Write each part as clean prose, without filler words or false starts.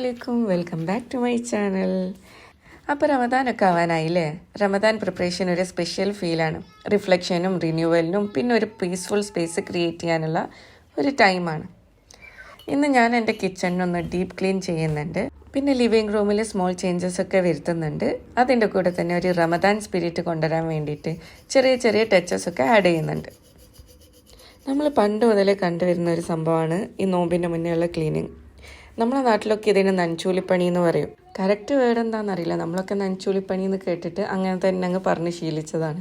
അലൈക്കും, welcome back to my channel. അപ്പോൾ റമദാനൊക്കെ ആവാനായില്ലേ? റമദാൻ പ്രിപ്പറേഷൻ ഒരു സ്പെഷ്യൽ ഫീലാണ്. റിഫ്ലക്ഷനും റിന്യൂവലിനും പിന്നെ ഒരു പീസ്ഫുൾ സ്പേസ് ക്രിയേറ്റ് ചെയ്യാനുള്ള ഒരു ടൈമാണ്. ഇന്ന് ഞാൻ എൻ്റെ കിച്ചണിനൊന്ന് ഡീപ്പ് ക്ലീൻ ചെയ്യുന്നുണ്ട്. പിന്നെ ലിവിങ് റൂമിൽ സ്മോൾ ചേഞ്ചസ് ഒക്കെ വരുത്തുന്നുണ്ട്. അതിൻ്റെ കൂടെ തന്നെ ഒരു റമദാൻ സ്പിരിറ്റ് കൊണ്ടുവരാൻ വേണ്ടിയിട്ട് ചെറിയ ചെറിയ ടച്ചസ് ഒക്കെ ആഡ് ചെയ്യുന്നുണ്ട്. നമ്മൾ പണ്ട് മുതലേ കണ്ടുവരുന്ന ഒരു സംഭവമാണ് ഈ നോമ്പിൻ്റെ മുന്നേ ഉള്ള ക്ലീനിങ്. നമ്മളെ നാട്ടിലൊക്കെ ഇതിന് നനച്ചൂലിപ്പണി എന്ന് പറയും. കറക്റ്റ് വേർഡ് എന്താണെന്നറിയില്ല. നമ്മളൊക്കെ നനച്ചൂലിപ്പണി എന്ന് കേട്ടിട്ട് അങ്ങനെ തന്നെ അങ്ങ് പറഞ്ഞ് ശീലിച്ചതാണ്.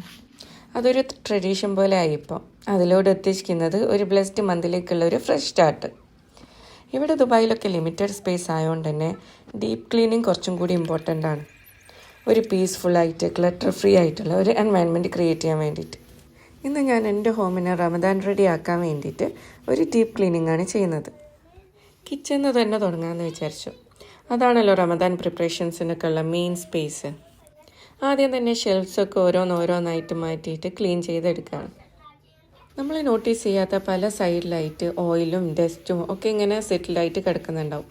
അതൊരു ട്രഡീഷൻ പോലെ ആയി ഇപ്പോൾ. അതിലൂടെ ഉദ്ദേശിക്കുന്നത് ഒരു ബ്ലെസ്ഡ് മന്തിലേക്കുള്ള ഒരു ഫ്രഷ് സ്റ്റാർട്ട്. ഇവിടെ ദുബായിലൊക്കെ ലിമിറ്റഡ് സ്പേസ് ആയതുകൊണ്ട് തന്നെ ഡീപ്പ് ക്ലീനിങ് കുറച്ചും കൂടി ഇമ്പോർട്ടൻ്റ് ആണ്. ഒരു പീസ്ഫുള്ളായിട്ട് ക്ലട്ടർ ഫ്രീ ആയിട്ടുള്ള ഒരു എൻവയൺമെൻറ്റ് ക്രിയേറ്റ് ചെയ്യാൻ വേണ്ടിയിട്ട്. ഇന്ന് ഞാൻ എൻ്റെ ഹോമിനെ റമദാൻ റെഡി ആക്കാൻ വേണ്ടിയിട്ട് ഒരു ഡീപ്പ് ക്ലീനിങ് ആണ് ചെയ്യുന്നത്. കിച്ചണിൽ തന്നെ തുടങ്ങാമെന്ന് വിചാരിച്ചു. അതാണല്ലോ റമദാൻ പ്രിപ്പറേഷൻസിനൊക്കെ ഉള്ള മെയിൻ സ്പേസ്. ആദ്യം തന്നെ ഷെൽഫ്സൊക്കെ ഓരോന്നായിട്ട് മാറ്റിയിട്ട് ക്ലീൻ ചെയ്തെടുക്കുകയാണ്. നമ്മൾ നോട്ടീസ് ചെയ്യാത്ത പല സൈഡിലായിട്ട് ഓയിലും ഡസ്റ്റും ഒക്കെ ഇങ്ങനെ സെറ്റിലായിട്ട് കിടക്കുന്നുണ്ടാവും.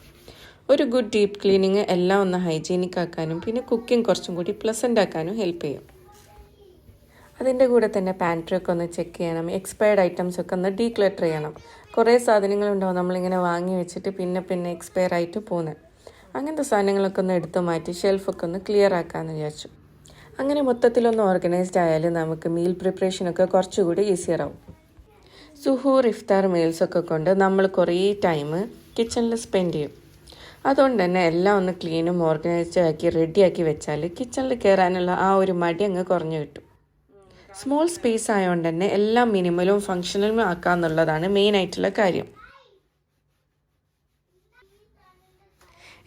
ഒരു ഗുഡ് ഡീപ്പ് ക്ലീനിങ് എല്ലാം ഒന്ന് ഹൈജീനിക് ആക്കാനും പിന്നെ കുക്കിംഗ് കുറച്ചും കൂടി പ്ലസൻ്റ് ആക്കാനും ഹെൽപ്പ് ചെയ്യും. അതിൻ്റെ കൂടെ തന്നെ പാൻട്രിയൊക്കെ ഒന്ന് ചെക്ക് ചെയ്യണം. എക്സ്പയർഡ് ഐറ്റംസ് ഒക്കെ ഒന്ന് ഡീക്ലട്ടർ ചെയ്യണം. കുറേ സാധനങ്ങളുണ്ടാവും നമ്മളിങ്ങനെ വാങ്ങി വെച്ചിട്ട് പിന്നെ എക്സ്പയർ ആയിട്ട് പോകുന്നത്. അങ്ങനത്തെ സാധനങ്ങളൊക്കെ ഒന്ന് എടുത്തു മാറ്റി ഷെൽഫൊക്കെ ഒന്ന് ക്ലിയർ ആക്കാമെന്ന് വിചാരിച്ചു. അങ്ങനെ മൊത്തത്തിലൊന്ന് ഓർഗനൈസ്ഡ് ആയാലും നമുക്ക് മീൽ പ്രിപ്പറേഷനൊക്കെ കുറച്ചുകൂടി ഈസിയർ ആവും. സുഹൂർ ഇഫ്താർ മീൽസൊക്കെ കൊണ്ട് നമ്മൾ കുറേ ടൈം കിച്ചണിൽ സ്പെൻഡ് ചെയ്യും. അതുകൊണ്ട് തന്നെ എല്ലാം ഒന്ന് ക്ലീനും ഓർഗനൈസ്ഡ് ആക്കി റെഡിയാക്കി വെച്ചാൽ കിച്ചണിൽ കയറാനുള്ള ആ ഒരു മടി അങ്ങ് കുറഞ്ഞു കിട്ടും. സ്മോൾ സ്പേസ് ആയതുകൊണ്ട് തന്നെ എല്ലാം മിനിമലും ഫങ്ഷണലും ആക്കാന്നുള്ളതാണ് മെയിൻ ആയിട്ടുള്ള കാര്യം.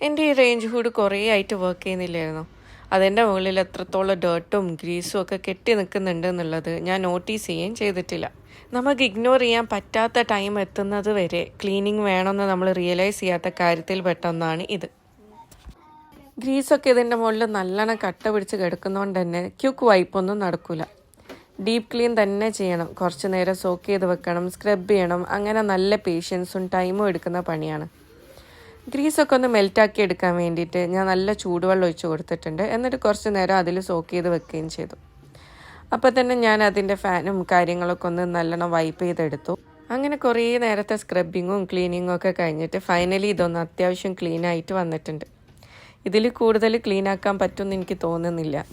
എൻ്റെ ഈ റേഞ്ച് ഹുഡ് കുറേ ആയിട്ട് വർക്ക് ചെയ്യുന്നില്ലായിരുന്നു. അതിൻ്റെ മുകളിൽ എത്രത്തോളം ഡേർട്ടും ഗ്രീസും ഒക്കെ കെട്ടി നിൽക്കുന്നുണ്ട് എന്നുള്ളത് ഞാൻ നോട്ടീസ് ചെയ്യുകയും ചെയ്തിട്ടില്ല. നമുക്ക് ഇഗ്നോർ ചെയ്യാൻ പറ്റാത്ത ടൈം എത്തുന്നത് വരെ ക്ലീനിങ് വേണമെന്ന് നമ്മൾ റിയലൈസ് ചെയ്യാത്ത കാര്യത്തിൽ പെട്ടെന്നാണ് ഇത്. ഗ്രീസൊക്കെ ഇതിൻ്റെ മുകളിൽ നല്ലോണം കട്ട പിടിച്ച് കിടക്കുന്നതുകൊണ്ട് തന്നെ ക്യുക്ക് വൈപ്പൊന്നും നടക്കില്ല. ഡീപ്പ് ക്ലീൻ തന്നെ ചെയ്യണം. കുറച്ച് നേരം സോക്ക് ചെയ്ത് വെക്കണം, സ്ക്രബ് ചെയ്യണം. അങ്ങനെ നല്ല പേഷ്യൻസും ടൈമും എടുക്കുന്ന പണിയാണ്. ഗ്രീസൊക്കെ ഒന്ന് മെൽറ്റാക്കി എടുക്കാൻ വേണ്ടിയിട്ട് ഞാൻ നല്ല ചൂടുവെള്ളം ഒഴിച്ച് കൊടുത്തിട്ടുണ്ട്. എന്നിട്ട് കുറച്ച് നേരം അതിൽ സോക്ക് ചെയ്ത് വെക്കുകയും ചെയ്തു. അപ്പോൾ തന്നെ ഞാൻ അതിൻ്റെ ഫാനും കാര്യങ്ങളൊക്കെ ഒന്ന് നല്ലോണം വൈപ്പ് ചെയ്തെടുത്തു. അങ്ങനെ കുറേ നേരത്തെ സ്ക്രബിങ്ങും ക്ലീനിങ്ങും ഒക്കെ കഴിഞ്ഞിട്ട് ഫൈനലി ഇതൊന്ന് അത്യാവശ്യം ക്ലീനായിട്ട് വന്നിട്ടുണ്ട്. ഇതിൽ കൂടുതൽ ക്ലീനാക്കാൻ പറ്റുമെന്ന് എനിക്ക് തോന്നുന്നില്ല.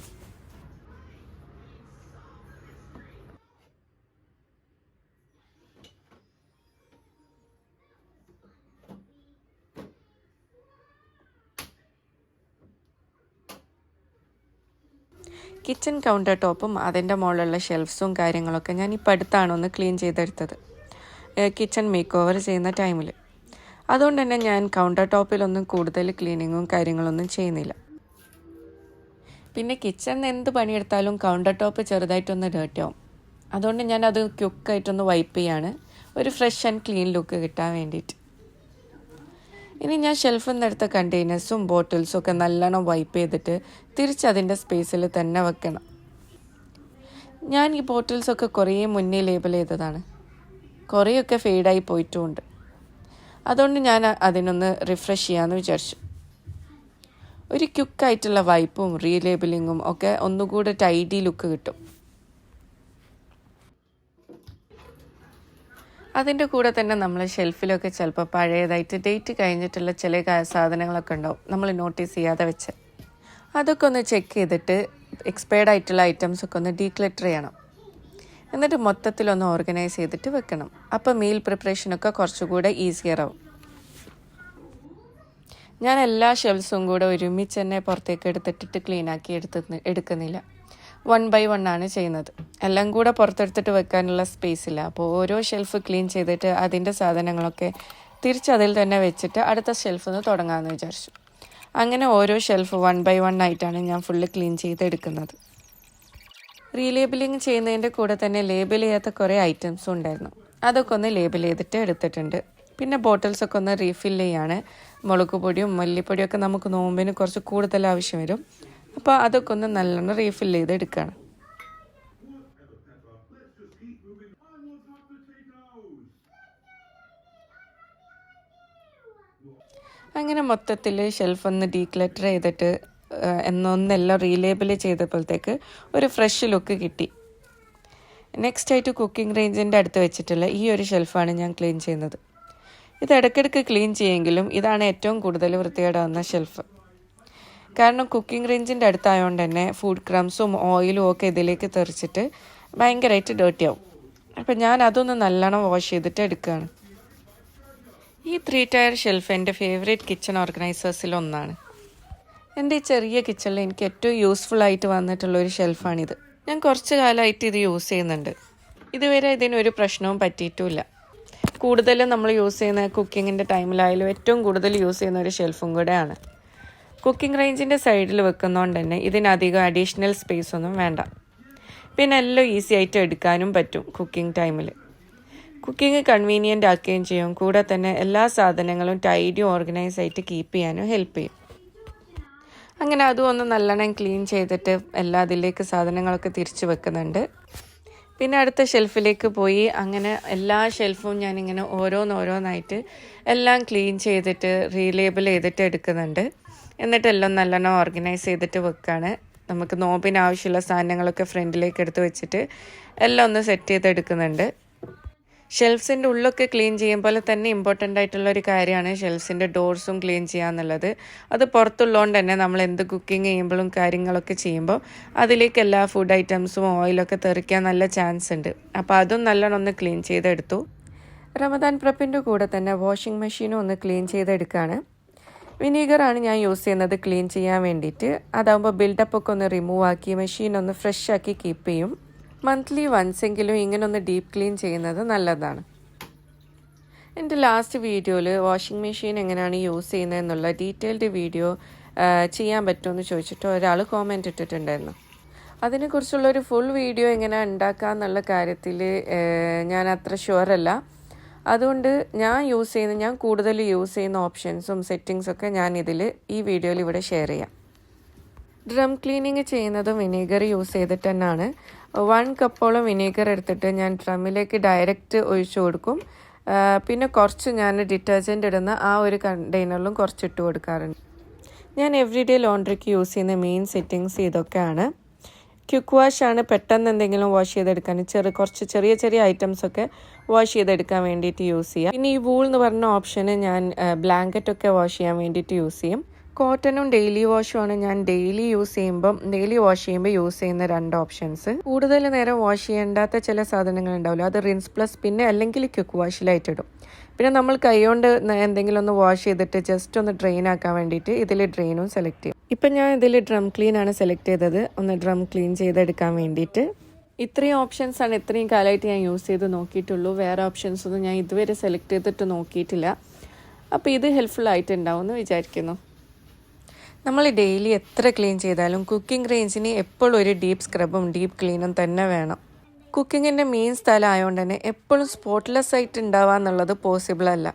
കിച്ചൺ കൗണ്ടർ ടോപ്പും അതിൻ്റെ മുകളിലുള്ള ഷെൽഫ്സും കാര്യങ്ങളൊക്കെ ഞാൻ ഇപ്പോൾ അടുത്താണ് ഒന്ന് ക്ലീൻ ചെയ്തെടുത്തത്, കിച്ചൺ മേക്ക് ഓവർ ചെയ്യുന്ന ടൈമിൽ. അതുകൊണ്ട് തന്നെ ഞാൻ കൗണ്ടർ ടോപ്പിലൊന്നും കൂടുതൽ ക്ലീനിങ്ങും കാര്യങ്ങളൊന്നും ചെയ്യുന്നില്ല. പിന്നെ കിച്ചണിൽ എന്ത് പണിയെടുത്താലും കൗണ്ടർ ടോപ്പ് ചെറുതായിട്ടൊന്ന് ഡേർട്ടി ആവും. അതുകൊണ്ട് ഞാൻ അത് ക്യുക്കായിട്ടൊന്ന് വൈപ്പ് ചെയ്യാണ്, ഒരു ഫ്രഷ് ആൻഡ് ക്ലീൻ ലുക്ക് കിട്ടാൻ വേണ്ടിയിട്ട്. ഇനി ഞാൻ ഷെൽഫിൽ നിന്ന് എടുത്ത കണ്ടെയ്നേഴ്സും ബോട്ടിൽസും ഒക്കെ നല്ലോണം വൈപ്പ് ചെയ്തിട്ട് തിരിച്ചതിൻ്റെ സ്പേസിൽ തന്നെ വെക്കണം. ഞാൻ ഈ ബോട്ടിൽസൊക്കെ കുറേ മുന്നേ ലേബൽ ചെയ്തതാണ്. കുറേയൊക്കെ ഫെയ്ഡായി പോയിട്ടുമുണ്ട്. അതുകൊണ്ട് ഞാൻ അതിനൊന്ന് റിഫ്രഷ് ചെയ്യാമെന്ന് വിചാരിച്ചു. ഒരു ക്യുക്കായിട്ടുള്ള വൈപ്പും റീലേബലിങ്ങും ഒക്കെ ഒന്നുകൂടെ ടൈഡി ലുക്ക് കിട്ടും. അതിൻ്റെ കൂടെ തന്നെ നമ്മൾ ഷെൽഫിലൊക്കെ ചിലപ്പോൾ പഴയതായിട്ട് ഡേറ്റ് കഴിഞ്ഞിട്ടുള്ള ചില സാധനങ്ങളൊക്കെ ഉണ്ടാവും നമ്മൾ നോട്ടീസ് ചെയ്യാതെ വെച്ച്. അതൊക്കെ ഒന്ന് ചെക്ക് ചെയ്തിട്ട് എക്സ്പയർഡ് ആയിട്ടുള്ള ഐറ്റംസൊക്കെ ഒന്ന് ഡീക്ലട്ടർ ചെയ്യണം. എന്നിട്ട് മൊത്തത്തിലൊന്ന് ഓർഗനൈസ് ചെയ്തിട്ട് വെക്കണം. അപ്പോൾ മീൽ പ്രിപ്പറേഷനൊക്കെ കുറച്ചുകൂടെ ഈസിയർ ആവും. ഞാൻ എല്ലാ ഷെൽഫ്സും കൂടെ ഒരുമിച്ച് തന്നെ പുറത്തേക്ക് എടുത്തിട്ടിട്ട് ക്ലീനാക്കി എടുക്കുന്നില്ല. 1 by 1 ആണ് ചെയ്യുന്നത്. എല്ലാം കൂടെ പുറത്തെടുത്തിട്ട് വെക്കാനുള്ള സ്പേസ് ഇല്ല. അപ്പോൾ ഓരോ ഷെൽഫ് ക്ലീൻ ചെയ്തിട്ട് അതിൻ്റെ സാധനങ്ങളൊക്കെ തിരിച്ചതിൽ തന്നെ വെച്ചിട്ട് അടുത്ത ഷെൽഫിൽ നിന്ന് തുടങ്ങാമെന്ന് വിചാരിച്ചു. അങ്ങനെ ഓരോ ഷെൽഫ് 1 by 1 ആയിട്ടാണ് ഞാൻ ഫുള്ള് ക്ലീൻ ചെയ്തെടുക്കുന്നത്. റീലേബിളിങ് ചെയ്യുന്നതിൻ്റെ കൂടെ തന്നെ ലേബൽ ചെയ്യാത്ത കുറേ ഐറ്റംസും ഉണ്ടായിരുന്നു. അതൊക്കെ ഒന്ന് ലേബൽ ചെയ്തിട്ട് എടുത്തിട്ടുണ്ട്. പിന്നെ ബോട്ടിൽസൊക്കെ ഒന്ന് റീഫിൽ ചെയ്യാണ്. മുളക് പൊടിയും മല്ലിപ്പൊടിയൊക്കെ നമുക്ക് നോമ്പിന് കുറച്ച് കൂടുതൽ ആവശ്യം വരും. അപ്പോൾ അതൊക്കെ ഒന്ന് നല്ലോണം റീഫിൽ ചെയ്ത് എടുക്കുകയാണ്. അങ്ങനെ മൊത്തത്തിൽ ഷെൽഫൊന്ന് ഡീക്ലറ്റർ ചെയ്തിട്ട് ഒന്നെല്ലാം റീലേബിൾ ചെയ്തപ്പോഴത്തേക്ക് ഒരു ഫ്രഷ് ലുക്ക് കിട്ടി. നെക്സ്റ്റ് ആയിട്ട് കുക്കിംഗ് റേഞ്ചിൻ്റെ അടുത്ത് വെച്ചിട്ടുള്ള ഈ ഒരു ഷെൽഫാണ് ഞാൻ ക്ലീൻ ചെയ്യുന്നത്. ഇത് ഇടയ്ക്കിടയ്ക്ക് ക്ലീൻ ചെയ്യുമെങ്കിലും ഇതാണ് ഏറ്റവും കൂടുതൽ വൃത്തികേടാവുന്ന ഷെൽഫ്. കാരണം കുക്കിംഗ് റേഞ്ചിൻ്റെ അടുത്തായതുകൊണ്ട് തന്നെ ഫുഡ് ക്രംസും ഓയിലും ഒക്കെ ഇതിലേക്ക് തെറിച്ചിട്ട് ഭയങ്കരമായിട്ട് ഡേർട്ടി ആവും. അപ്പം ഞാൻ അതൊന്ന് നല്ലോണം വാഷ് ചെയ്തിട്ട് എടുക്കുകയാണ്. ഈ 3 ടയർ ഷെൽഫ് എൻ്റെ ഫേവറേറ്റ് കിച്ചൺ ഓർഗനൈസേഴ്സിലൊന്നാണ്. എൻ്റെ ഈ ചെറിയ കിച്ചണിൽ എനിക്ക് ഏറ്റവും യൂസ്ഫുൾ ആയിട്ട് വന്നിട്ടുള്ളൊരു ഷെൽഫാണിത്. ഞാൻ കുറച്ച് കാലമായിട്ട് ഇത് യൂസ് ചെയ്യുന്നുണ്ട്. ഇതുവരെ ഇതിനൊരു പ്രശ്നവും പറ്റിയിട്ടുമില്ല. കൂടുതലും നമ്മൾ യൂസ് ചെയ്യുന്ന കുക്കിങ്ങിൻ്റെ ടൈമിലായാലും ഏറ്റവും കൂടുതൽ യൂസ് ചെയ്യുന്ന ഒരു ഷെൽഫും കൂടെയാണ്. കുക്കിംഗ് റേഞ്ചിൻ്റെ സൈഡിൽ വെക്കുന്നതുകൊണ്ട് തന്നെ ഇതിനധികം അഡീഷണൽ സ്പേസ് ഒന്നും വേണ്ട. പിന്നെ എല്ലാം ഈസി ആയിട്ട് എടുക്കാനും പറ്റും. കുക്കിംഗ് ടൈമിൽ കുക്കിംഗ് കൺവീനിയൻ്റ് ആക്കുകയും ചെയ്യും. കൂടെ തന്നെ എല്ലാ സാധനങ്ങളും ടൈഡിയും ഓർഗനൈസ് ആയിട്ട് കീപ്പ് ചെയ്യാനും ഹെൽപ്പ് ചെയ്യും. അങ്ങനെ അതും ഒന്ന് നല്ലോണം ക്ലീൻ ചെയ്തിട്ട് എല്ലാ അതിലേക്ക് സാധനങ്ങളൊക്കെ തിരിച്ച് വെക്കുന്നുണ്ട്. പിന്നെ അടുത്ത ഷെൽഫിലേക്ക് പോയി അങ്ങനെ എല്ലാ ഷെൽഫും ഞാനിങ്ങനെ ഓരോന്നായിട്ട് എല്ലാം ക്ലീൻ ചെയ്തിട്ട് റീലേബിൾ ചെയ്തിട്ട് എടുക്കുന്നുണ്ട്. എന്നിട്ടെല്ലാം നല്ലോണം ഓർഗനൈസ് ചെയ്തിട്ട് വെക്കുകയാണ്. നമുക്ക് നോമ്പിന് ആവശ്യമുള്ള സാധനങ്ങളൊക്കെ ഫ്രണ്ടിലേക്ക് എടുത്ത് വെച്ചിട്ട് എല്ലാം ഒന്ന് സെറ്റ് ചെയ്തെടുക്കുന്നുണ്ട്. ഷെൽഫ്സിൻ്റെ ഉള്ളൊക്കെ ക്ലീൻ ചെയ്യുമ്പോൾ തന്നെ ഇമ്പോർട്ടൻ്റ് ആയിട്ടുള്ളൊരു കാര്യമാണ് ഷെൽഫ്സിൻ്റെ ഡോർസും ക്ലീൻ ചെയ്യുക എന്നുള്ളത്. അത് പുറത്തുള്ളതുകൊണ്ട് തന്നെ നമ്മൾ എന്ത് കുക്കിംഗ് ചെയ്യുമ്പോഴും കാര്യങ്ങളൊക്കെ ചെയ്യുമ്പോൾ അതിലേക്ക് എല്ലാ ഫുഡ് ഐറ്റംസും ഓയിലൊക്കെ തെറിക്കാൻ നല്ല ചാൻസ് ഉണ്ട്. അപ്പോൾ അതും നല്ലോണം ഒന്ന് ക്ലീൻ ചെയ്തെടുത്തു. റമദാൻ പ്രപ്പിൻ്റെ കൂടെ തന്നെ വാഷിംഗ് മെഷീനും ഒന്ന് ക്ലീൻ ചെയ്തെടുക്കുകയാണ്. വിനീഗറാണ് ഞാൻ യൂസ് ചെയ്യുന്നത് ക്ലീൻ ചെയ്യാൻ വേണ്ടിയിട്ട്. അതാകുമ്പോൾ ബിൽഡപ്പൊക്കെ ഒന്ന് റിമൂവ് ആക്കി മെഷീൻ ഒന്ന് ഫ്രഷ് ആക്കി കീപ്പ് ചെയ്യും. മന്ത്ലി വൺസെങ്കിലും ഇങ്ങനെ ഒന്ന് ഡീപ്പ് ക്ലീൻ ചെയ്യുന്നത് നല്ലതാണ്. എൻ്റെ ലാസ്റ്റ് വീഡിയോയിൽ വാഷിംഗ് മെഷീൻ എങ്ങനെയാണ് യൂസ് ചെയ്യുന്നത് എന്നുള്ള ഡീറ്റെയിൽഡ് വീഡിയോ ചെയ്യാൻ പറ്റുമെന്ന് ചോദിച്ചിട്ട് ഒരാൾ കോമെൻറ്റ് ഇട്ടിട്ടുണ്ടായിരുന്നു. അതിനെക്കുറിച്ചുള്ളൊരു ഫുൾ വീഡിയോ എങ്ങനെ ഉണ്ടാക്കുക എന്നുള്ള കാര്യത്തിൽ ഞാൻ അത്ര ഷുവറല്ല. അതുകൊണ്ട് ഞാൻ കൂടുതൽ യൂസ് ചെയ്യുന്ന ഓപ്ഷൻസും സെറ്റിങ്സൊക്കെ ഈ വീഡിയോയിൽ ഇവിടെ ഷെയർ ചെയ്യാം. ഡ്രം ക്ലീനിങ് ചെയ്യുന്നതും വിനീഗർ യൂസ് ചെയ്തിട്ട് തന്നെയാണ്. 1 കപ്പോളം വിനീഗർ എടുത്തിട്ട് ഞാൻ ഡ്രമ്മിലേക്ക് ഡയറക്റ്റ് ഒഴിച്ചു കൊടുക്കും. പിന്നെ കുറച്ച് ഞാൻ ഡിറ്റർജൻറ്റ് ഇടുന്ന ആ ഒരു കണ്ടെയ്നറിലും കുറച്ച് ഇട്ട് കൊടുക്കാറുണ്ട്. ഞാൻ എവറിഡേ ലോണ്ട്രിക്ക് യൂസ് ചെയ്യുന്ന മെയിൻ സെറ്റിങ്സ് ഇതൊക്കെയാണ്. ക്വിക്ക് വാഷാണ് പെട്ടെന്ന് എന്തെങ്കിലും വാഷ് ചെയ്തെടുക്കാൻ കുറച്ച് ചെറിയ ഐറ്റംസൊക്കെ വാഷ് ചെയ്തെടുക്കാൻ വേണ്ടിയിട്ട് യൂസ് ചെയ്യാം. പിന്നെ ഈ വൂൾ എന്ന് പറഞ്ഞ ഓപ്ഷന് ഞാൻ ബ്ലാങ്കറ്റൊക്കെ വാഷ് ചെയ്യാൻ വേണ്ടിയിട്ട് യൂസ് ചെയ്യും. കോട്ടണും ഡെയിലി വാഷുമാണ് ഞാൻ ഡെയിലി വാഷ് ചെയ്യുമ്പോൾ യൂസ് ചെയ്യുന്ന 2 ഓപ്ഷൻസ്. കൂടുതൽ നേരം വാഷ് ചെയ്യേണ്ടാത്ത ചില സാധനങ്ങൾ ഉണ്ടാവില്ല, അത് റിൻസ് പ്ലസ് പിന്നെ അല്ലെങ്കിൽ ക്വിക്ക് വാഷിലായിട്ടിടും. പിന്നെ നമ്മൾ കൈകൊണ്ട് എന്തെങ്കിലും ഒന്ന് വാഷ് ചെയ്തിട്ട് ജസ്റ്റ് ഒന്ന് ഡ്രെയിൻ ആക്കാൻ വേണ്ടിയിട്ട് ഇതിൽ ഡ്രെയിനും സെലക്ട് ചെയ്യും. ഇപ്പം ഞാൻ ഇതിൽ ഡ്രം ക്ലീൻ ആണ് സെലക്ട് ചെയ്തത്, ഒന്ന് ഡ്രം ക്ലീൻ ചെയ്തെടുക്കാൻ വേണ്ടിയിട്ട്. ഇത്രയും ഓപ്ഷൻസാണ് ഇത്രയും കാലമായിട്ട് ഞാൻ യൂസ് ചെയ്ത് നോക്കിയിട്ടുള്ളൂ. വേറെ ഓപ്ഷൻസ് ഒന്നും ഞാൻ ഇതുവരെ സെലക്ട് ചെയ്തിട്ട് നോക്കിയിട്ടില്ല. അപ്പോൾ ഇത് ഹെൽപ്ഫുൾ ആയിട്ടുണ്ടാവും എന്ന് വിചാരിക്കുന്നു. നമ്മൾ ഡെയിലി എത്ര ക്ലീൻ ചെയ്താലും കുക്കിംഗ് റേഞ്ചിന് എപ്പോഴും ഒരു ഡീപ്പ് സ്ക്രബും ഡീപ്പ് ക്ലീനും തന്നെ വേണം. കുക്കിങ്ങിൻ്റെ മെയിൻ സ്ഥലം ആയതുകൊണ്ട് തന്നെ എപ്പോഴും സ്പോട്ട്ലെസ് ആയിട്ട് ഉണ്ടാവുക എന്നുള്ളത് പോസിബിൾ അല്ല.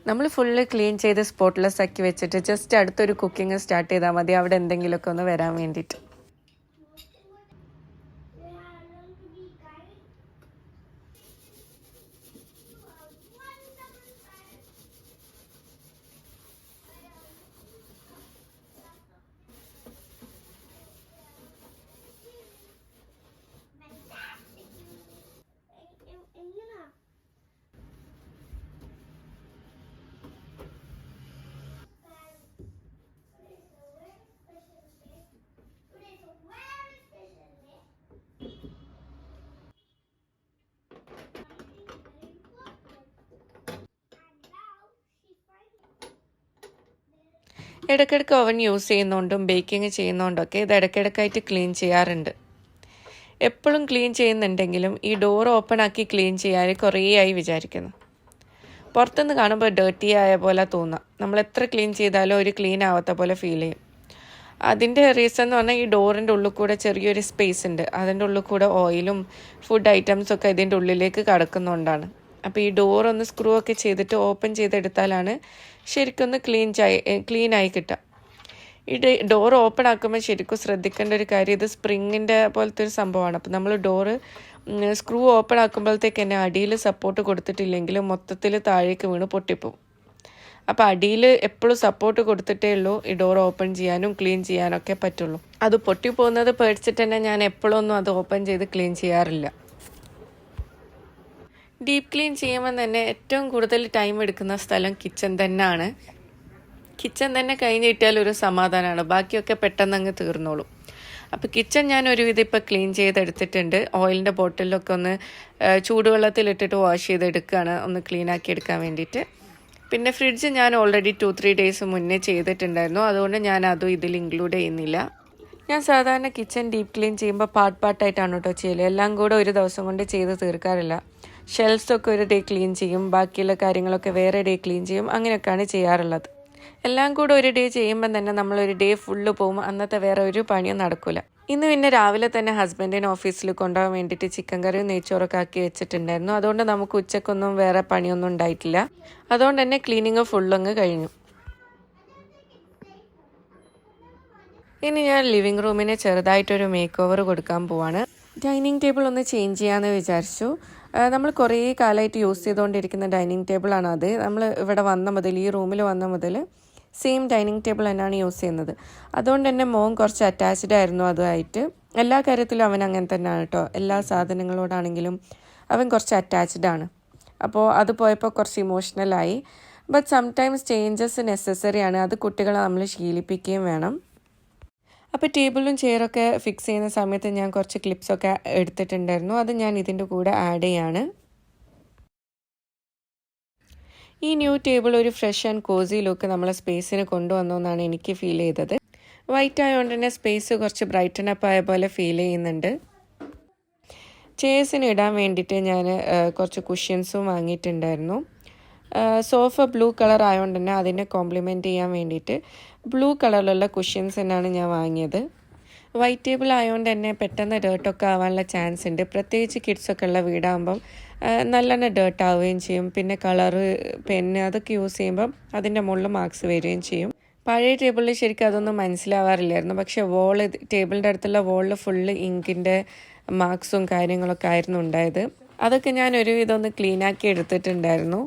നമ്മൾ ഫുള്ള് ക്ലീൻ ചെയ്ത് സ്പോട്ട്ലെസ് ആക്കി വെച്ചിട്ട് ജസ്റ്റ് അടുത്തൊരു കുക്കിംഗ് സ്റ്റാർട്ട് ചെയ്താൽ മതി അവിടെ എന്തെങ്കിലുമൊക്കെ ഒന്ന് വരാൻ വേണ്ടിയിട്ട്. ഇടയ്ക്കിടയ്ക്ക് ഓവൻ യൂസ് ചെയ്യുന്നതുകൊണ്ടും ബേക്കിംഗ് ചെയ്യുന്നതുകൊണ്ടൊക്കെ ഇത് ഇടയ്ക്കിടയ്ക്കായിട്ട് ക്ലീൻ ചെയ്യാറുണ്ട്. എപ്പോഴും ക്ലീൻ ചെയ്യുന്നുണ്ടെങ്കിലും ഈ ഡോർ ഓപ്പൺ ആക്കി ക്ലീൻ ചെയ്യാൻ കുറേ ആയി വിചാരിക്കുന്നു. പുറത്തുനിന്ന് കാണുമ്പോൾ ഡേർട്ടി ആയ പോലെ തോന്നാം. നമ്മൾ എത്ര ക്ലീൻ ചെയ്താലും ഒരു ക്ലീൻ ആവാത്ത പോലെ ഫീൽ ചെയ്യും. അതിൻ്റെ റീസൺ എന്ന് പറഞ്ഞാൽ ഈ ഡോറിൻ്റെ ഉള്ളിൽ കൂടെ ചെറിയൊരു സ്പേസ് ഉണ്ട്. അതിൻ്റെ ഉള്ളിൽ കൂടെ ഓയിലും ഫുഡ് ഐറ്റംസൊക്കെ ഇതിൻ്റെ ഉള്ളിലേക്ക് കടക്കുന്നതുകൊണ്ടാണ്. അപ്പോൾ ഈ ഡോറൊന്ന് സ്ക്രൂ ഒക്കെ ചെയ്തിട്ട് ഓപ്പൺ ചെയ്തെടുത്താലാണ് ശരിക്കൊന്ന് ക്ലീൻ ആയി കിട്ടുക. ഈ ഡോർ ഓപ്പൺ ആക്കുമ്പോൾ ശരിക്കും ശ്രദ്ധിക്കേണ്ട ഒരു കാര്യം, ഇത് സ്പ്രിങ്ങിൻ്റെ പോലത്തെ ഒരു സംഭവമാണ്. അപ്പോൾ നമ്മൾ ഡോറ് സ്ക്രൂ ഓപ്പൺ ആക്കുമ്പോഴത്തേക്ക് തന്നെ അടിയിൽ സപ്പോർട്ട് കൊടുത്തിട്ടില്ലെങ്കിൽ മൊത്തത്തിൽ താഴേക്ക് വീണ് പൊട്ടിപ്പോവും. അപ്പോൾ അടിയിൽ എപ്പോഴും സപ്പോർട്ട് കൊടുത്തിട്ടേ ഉള്ളൂ ഈ ഡോർ ഓപ്പൺ ചെയ്യാനും ക്ലീൻ ചെയ്യാനൊക്കെ പറ്റുള്ളൂ. അത് പൊട്ടിപ്പോകുന്നത് പേടിച്ചിട്ട് തന്നെ ഞാൻ എപ്പോഴൊന്നും അത് ഓപ്പൺ ചെയ്ത് ക്ലീൻ ചെയ്യാറില്ല. ഡീപ്പ് ക്ലീൻ ചെയ്യുമ്പോൾ തന്നെ ഏറ്റവും കൂടുതൽ ടൈം എടുക്കുന്ന സ്ഥലം കിച്ചൺ തന്നെയാണ്. കിച്ചൺ തന്നെ കഴിഞ്ഞ് കിട്ടിയാൽ ഒരു സമാധാനമാണ്, ബാക്കിയൊക്കെ പെട്ടെന്ന് അങ്ങ് തീർന്നോളും. അപ്പോൾ കിച്ചൺ ഞാൻ ഒരുവിധം ഇപ്പോൾ ക്ലീൻ ചെയ്തെടുത്തിട്ടുണ്ട്. ഓയിലിൻ്റെ ബോട്ടിലൊക്കെ ഒന്ന് ചൂടുവെള്ളത്തിലിട്ടിട്ട് വാഷ് ചെയ്തെടുക്കുകയാണ്, ഒന്ന് ക്ലീൻ ആക്കി എടുക്കാൻ വേണ്ടിയിട്ട്. പിന്നെ ഫ്രിഡ്ജ് ഞാൻ ഓൾറെഡി 2-3 ഡേയ്സ് മുന്നേ ചെയ്തിട്ടുണ്ടായിരുന്നു, അതുകൊണ്ട് ഞാൻ അതും ഇതിൽ ഇൻക്ലൂഡ് ചെയ്യുന്നില്ല. ഞാൻ സാധാരണ കിച്ചൺ ഡീപ്പ് ക്ലീൻ ചെയ്യുമ്പോൾ പാർട്ടായിട്ടാണ് കേട്ടോ ചെയ്യല്. എല്ലാം കൂടെ ഒരു ദിവസം കൊണ്ട് ചെയ്ത് തീർക്കാറില്ല. ഷെൽഫ്സൊക്കെ ഒരു ഡേ ക്ലീൻ ചെയ്യും, ബാക്കിയുള്ള കാര്യങ്ങളൊക്കെ വേറെ ഡേ ക്ലീൻ ചെയ്യും, അങ്ങനെയൊക്കെയാണ് ചെയ്യാറുള്ളത്. എല്ലാം കൂടെ ഒരു ഡേ ചെയ്യുമ്പം തന്നെ നമ്മളൊരു ഡേ ഫുള്ള് പോകും, അന്നത്തെ വേറെ ഒരു പണിയും നടക്കില്ല. ഇന്ന് പിന്നെ രാവിലെ തന്നെ ഹസ്ബൻഡിന് ഓഫീസിൽ കൊണ്ടുപോകാൻ വേണ്ടിയിട്ട് ചിക്കൻ കറിയും നെയ്ച്ചോറൊക്കെ ആക്കി വെച്ചിട്ടുണ്ടായിരുന്നു. അതുകൊണ്ട് നമുക്ക് ഉച്ചക്കൊന്നും വേറെ പണിയൊന്നും ഉണ്ടായിട്ടില്ല. അതുകൊണ്ട് തന്നെ ക്ലീനിങ് ഫുള്ളങ്ങ് കഴിഞ്ഞു. ഇനി ഞാൻ ലിവിങ് റൂമിന് ചെറുതായിട്ടൊരു മേക്ക് ഓവർ കൊടുക്കാൻ പോവാണ്. ഡൈനിങ് ടേബിൾ ഒന്ന് ചേഞ്ച് ചെയ്യാമെന്ന് വിചാരിച്ചു. നമ്മൾ കുറേ കാലമായിട്ട് യൂസ് ചെയ്തുകൊണ്ടിരിക്കുന്ന ഡൈനിങ് ടേബിളാണ് അത്. നമ്മൾ ഇവിടെ വന്ന മുതൽ, ഈ റൂമിൽ വന്ന മുതൽ സെയിം ഡൈനിങ് ടേബിൾ തന്നെയാണ് യൂസ് ചെയ്യുന്നത്. അതുകൊണ്ട് തന്നെ മോൻ കുറച്ച് അറ്റാച്ച്ഡ് ആയിരുന്നു അതുമായിട്ട്. എല്ലാ കാര്യത്തിലും അവൻ അങ്ങനെ തന്നെയാണ് കേട്ടോ. എല്ലാ സാധനങ്ങളോടാണെങ്കിലും അവൻ കുറച്ച് അറ്റാച്ച്ഡ് ആണ്. അപ്പോൾ അത് പോയപ്പോൾ കുറച്ച് ഇമോഷണലായി. ബട്ട് സംടൈംസ് ചേഞ്ചസ് നെസസറി ആണ്. അത് കുട്ടികളെ നമ്മൾ ശീലിപ്പിക്കുകയും വേണം. അപ്പോൾ ടേബിളും ചെയറൊക്കെ ഫിക്സ് ചെയ്യുന്ന സമയത്ത് ഞാൻ കുറച്ച് ക്ലിപ്സൊക്കെ എടുത്തിട്ടുണ്ടായിരുന്നു. അത് ഞാൻ ഇതിൻ്റെ കൂടെ ആഡ് ചെയ്യാണ്. ഈ ന്യൂ ടേബിൾ ഒരു ഫ്രഷ് ആൻഡ് കോസി ലുക്ക് നമ്മളെ സ്പേസിന് കൊണ്ടുവന്നു എന്നാണ് എനിക്ക് ഫീൽ ചെയ്തത്. വൈറ്റ് ആയതുകൊണ്ട് തന്നെ സ്പേസ് കുറച്ച് ബ്രൈറ്റൻ അപ്പ് ആയ പോലെ ഫീൽ ചെയ്യുന്നുണ്ട്. ചെയർസിന് ഇടാൻ വേണ്ടിയിട്ട് ഞാൻ കുറച്ച് കുഷ്യൻസും വാങ്ങിയിട്ടുണ്ടായിരുന്നു. സോഫ ബ്ലൂ കളർ ആയതുകൊണ്ട് തന്നെ അതിനെ കോംപ്ലിമെൻറ്റ് ചെയ്യാൻ വേണ്ടിയിട്ട് ബ്ലൂ കളറിലുള്ള കുഷ്യൻസ് തന്നെയാണ് ഞാൻ വാങ്ങിയത്. വൈറ്റ് ടേബിൾ ആയതുകൊണ്ട് തന്നെ പെട്ടെന്ന് ഡേർട്ടൊക്കെ ആവാനുള്ള ചാൻസ് ഉണ്ട്. പ്രത്യേകിച്ച് കിഡ്സൊക്കെ ഉള്ള വീടാകുമ്പം നല്ലോണം ഡേർട്ട് ആവുകയും ചെയ്യും. പിന്നെ കളറ്, പെന്ന് അതൊക്കെ യൂസ് ചെയ്യുമ്പം അതിൻ്റെ മുകളിൽ മാർക്സ് വരികയും ചെയ്യും. പഴയ ടേബിളിൽ ശരിക്കും അതൊന്നും മനസ്സിലാവാറില്ലായിരുന്നു. പക്ഷേ ടേബിളിൻ്റെ അടുത്തുള്ള വോളിൽ ഫുള്ള് ഇങ്കിൻ്റെ മാർക്സും കാര്യങ്ങളൊക്കെ ആയിരുന്നു ഉണ്ടായത്. അതൊക്കെ ഞാൻ ഒരുവിധം ഒന്ന് ക്ലീനാക്കി എടുത്തിട്ടുണ്ടായിരുന്നു.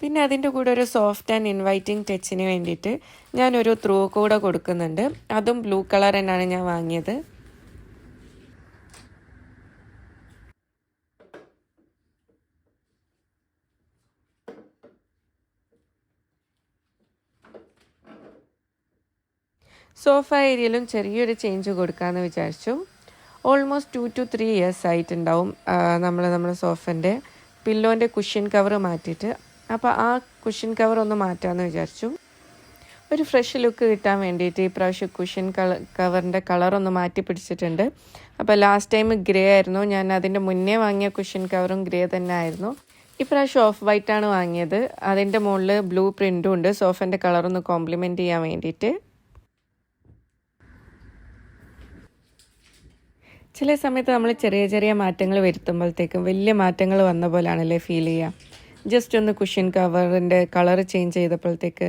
പിന്നെ അതിൻ്റെ കൂടെ ഒരു സോഫ്റ്റ് ആൻഡ് ഇൻവൈറ്റിംഗ് ടച്ചിന് വേണ്ടിയിട്ട് ഞാനൊരു ത്രൂ കൂടെ കൊടുക്കുന്നുണ്ട്. അതും ബ്ലൂ കളർ തന്നെയാണ് ഞാൻ വാങ്ങിയത്. സോഫ ഏരിയയിലും ചെറിയൊരു ചേഞ്ച് കൊടുക്കാമെന്ന് വിചാരിച്ചു. ഓൾമോസ്റ്റ് 2 to 3 years ആയിട്ടുണ്ടാവും നമ്മൾ സോഫൻ്റെ പില്ലോൻ്റെ കുഷ്യൻ കവർ മാറ്റിയിട്ട്. അപ്പോൾ ആ കുഷ്യൻ കവർ ഒന്ന് മാറ്റാമെന്ന് വിചാരിച്ചു. ഒരു ഫ്രഷ് ലുക്ക് കിട്ടാൻ വേണ്ടിയിട്ട് ഈ പ്രാവശ്യം കുഷ്യൻ കവറിൻ്റെ കളറൊന്ന് മാറ്റി പിടിച്ചിട്ടുണ്ട്. അപ്പോൾ ലാസ്റ്റ് ടൈം ഗ്രേ ആയിരുന്നു. ഞാൻ അതിൻ്റെ മുന്നേ വാങ്ങിയ കുഷ്യൻ കവറും ഗ്രേ തന്നെ ആയിരുന്നു. ഇപ്രാവശ്യം ഓഫ് വൈറ്റാണ് വാങ്ങിയത്. അതിൻ്റെ മുകളിൽ ബ്ലൂ പ്രിൻറ്റും ഉണ്ട്, സോഫൻ്റെ കളറൊന്ന് കോംപ്ലിമെൻറ്റ് ചെയ്യാൻ വേണ്ടിയിട്ട്. ചില സമയത്ത് നമ്മൾ ചെറിയ ചെറിയ മാറ്റങ്ങൾ വരുത്തുമ്പോഴത്തേക്കും വലിയ മാറ്റങ്ങൾ വന്ന പോലാണല്ലേ ഫീൽ ചെയ്യുക. ജസ്റ്റ് ഒന്ന് കുഷ്യൻ കവറിൻ്റെ കളർ ചേഞ്ച് ചെയ്തപ്പോഴത്തേക്ക്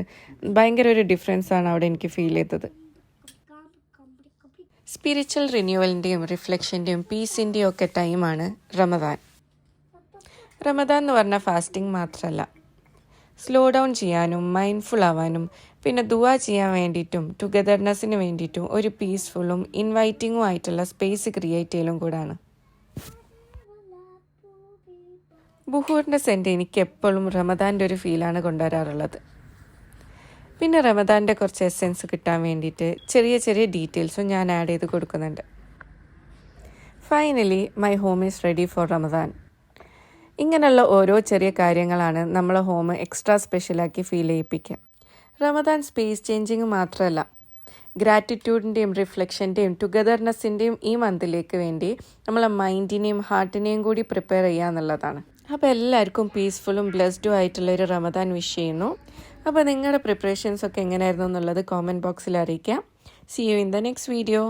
ഭയങ്കര ഒരു ഡിഫറൻസാണ് അവിടെ എനിക്ക് ഫീൽ ചെയ്തത്. സ്പിരിച്വൽ റിന്യൂവലിൻ്റെയും റിഫ്ലക്ഷൻ്റെയും പീസിൻ്റെയും ഒക്കെ ടൈമാണ് റമദാൻ. റമദാൻ എന്ന് പറഞ്ഞാൽ ഫാസ്റ്റിംഗ് മാത്രമല്ല, സ്ലോ ഡൗൺ ചെയ്യാനും മൈൻഡ്ഫുൾ ആവാനും പിന്നെ ദുആ ചെയ്യാൻ വേണ്ടിയിട്ടും ടുഗദർനെസ്സിന് വേണ്ടിയിട്ടും ഒരു പീസ്ഫുള്ളും ഇൻവൈറ്റിങ്ങും ആയിട്ടുള്ള സ്പേസ് ക്രിയേറ്റ് ചെയ്യലും കൂടാണ്. ബുഹൂറിൻ്റെ സെൻറ്റ് എനിക്ക് എപ്പോഴും റമദാൻ്റെ ഒരു ഫീലാണ് കൊണ്ടുവരാറുള്ളത്. പിന്നെ റമദാൻ്റെ കുറച്ച് എസെൻസ് കിട്ടാൻ വേണ്ടിയിട്ട് ചെറിയ ചെറിയ ഡീറ്റെയിൽസും ഞാൻ ആഡ് ചെയ്ത് കൊടുക്കുന്നുണ്ട്. Finally my home is ready for Ramadan. ഇങ്ങനെയുള്ള ഓരോ ചെറിയ കാര്യങ്ങളാണ് നമ്മളെ ഹോം എക്സ്ട്രാ സ്പെഷ്യലാക്കി ഫീൽ ചെയ്യിപ്പിക്കുക. റമദാൻ സ്പേസ് ചേഞ്ചിങ് മാത്രമല്ല, ഗ്രാറ്റിറ്റ്യൂഡിൻ്റെയും റിഫ്ലക്ഷൻ്റെയും ടുഗദർനെസ്സിൻ്റെയും ഈ മന്തിലേക്ക് വേണ്ടി നമ്മളെ മൈൻഡിനെയും ഹാർട്ടിനെയും കൂടി പ്രിപ്പയർ ചെയ്യുക എന്നുള്ളതാണ്. അപ്പോൾ എല്ലാവർക്കും പീസ്ഫുള്ളും ബ്ലെസ്ഡും ആയിട്ടുള്ളൊരു റമദാൻ വിഷ് ചെയ്യുന്നു. അപ്പോൾ നിങ്ങളുടെ പ്രിപ്പറേഷൻസ് ഒക്കെ എങ്ങനെയായിരുന്നു എന്നുള്ളത് കോമെൻറ്റ് ബോക്സിൽ അറിയിക്കാം. See you in the next video.